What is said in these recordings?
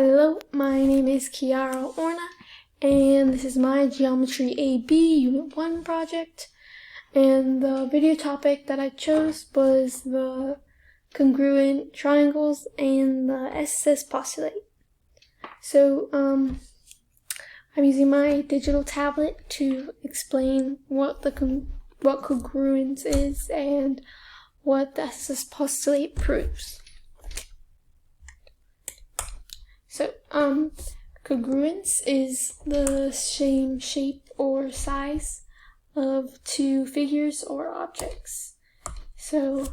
Hello, my name is Kiara Orna, and this is my Geometry AB Unit 1 project. And the video topic that I chose was the congruent triangles and the SSS postulate. So, I'm using my digital tablet to explain what congruence is and what the SSS postulate proves. So, congruence is the same shape or size of two figures or objects. So,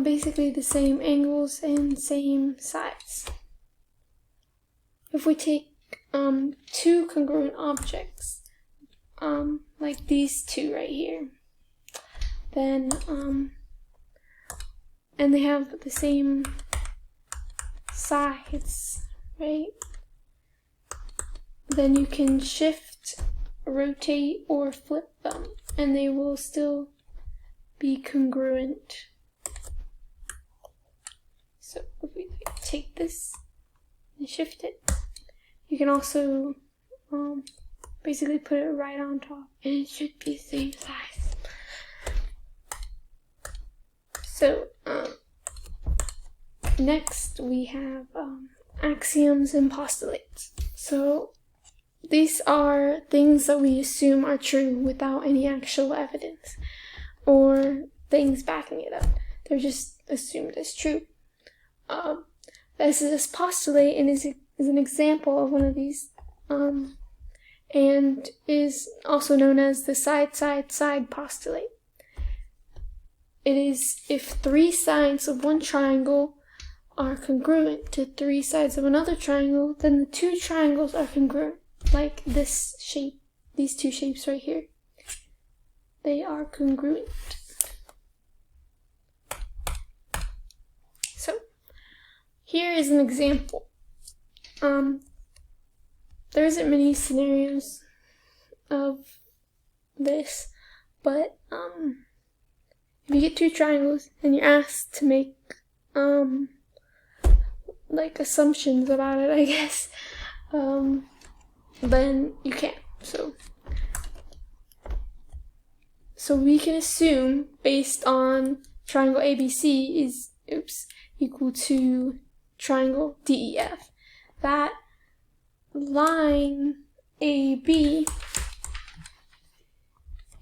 basically the same angles and same size. If we take two congruent objects, like these two right here, then and they have the same sides, right? Then you can shift, rotate, or flip them, and they will still be congruent. So if we take this and shift it, you can also basically put it right on top, and it should be the same size. So next we have axioms and postulates. So these are things that we assume are true without any actual evidence or things backing it up. They're just assumed as true. This postulate and is an example of one of these, and is also known as the side-side-side postulate. It is if three sides of one triangle are congruent to three sides of another triangle, then the two triangles are congruent. Like this shape, these two shapes right here. They are congruent. So, here is an example. There isn't many scenarios of this, but if you get two triangles and you're asked to make like assumptions about it, I guess, then you can't. So we can assume based on triangle ABC is equal to triangle DEF that line AB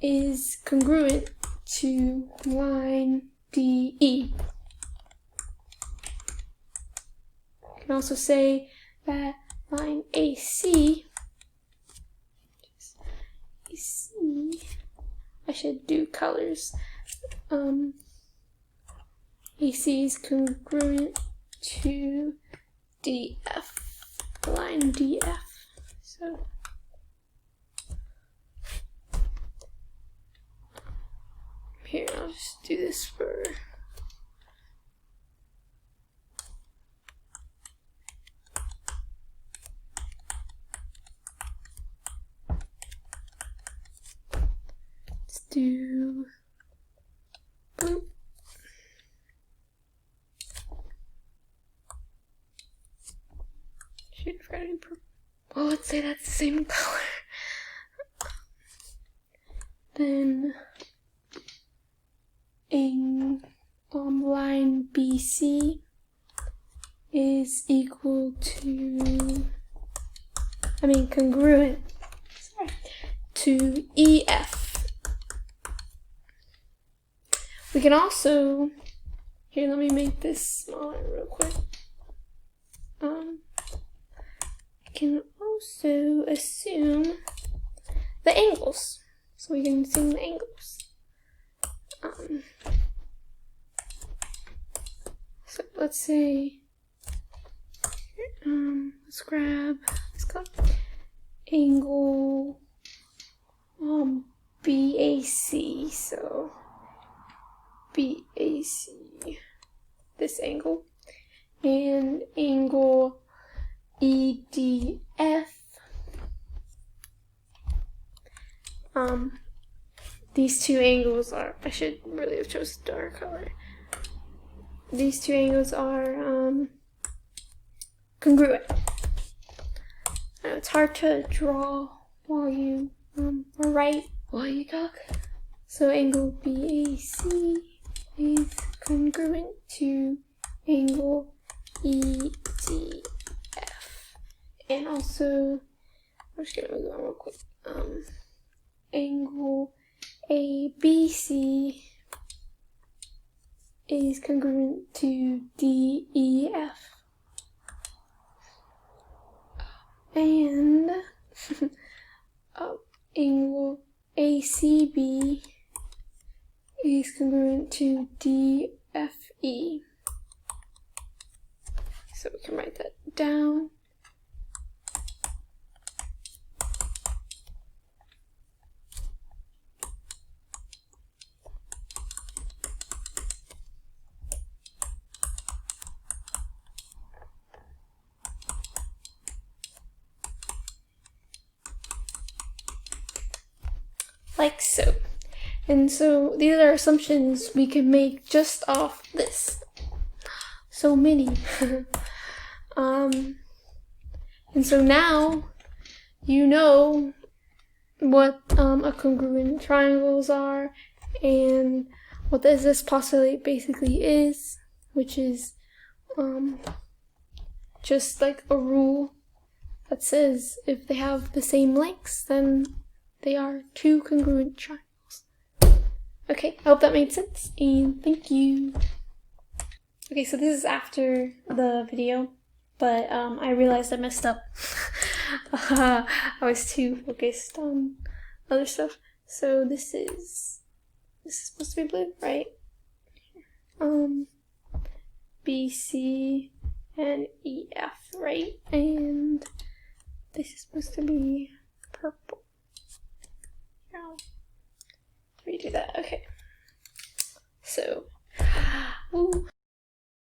is congruent to line DE. You can also say that line AC, I should do colors. AC is congruent to DF, line DF. So here, I'll just do this for do blue. Shoot, I forgot to do purple. Oh, let's say that's the same color. Then line BC is equal to, congruent, to EF. We can also, here, let me make this smaller real quick. I can also assume the angles. So we can assume the angles. So let's say, let's go angle BAC. So BAC, this angle, and angle EDF. These two angles are, I should really have chosen a dark color. These two angles are congruent. I know it's hard to draw while you write while you talk. So angle BAC is congruent to angle EDF. And also, I'm just gonna move on real quick. Angle ABC is congruent to DEF. And angle ACB is congruent to DFE. So we can write that down. Like so. And so these are assumptions we can make just off this. So many. And so now you know what a congruent triangles are and what this postulate basically is, which is just like a rule that says if they have the same lengths, then they are two congruent triangles. Okay, I hope that made sense, and thank you. Okay, so this is after the video, but I realized I messed up. I was too focused on other stuff. So this is supposed to be blue, right? B, C, and E, F, right? And this is supposed to be purple. Redo that. Okay. So, ooh.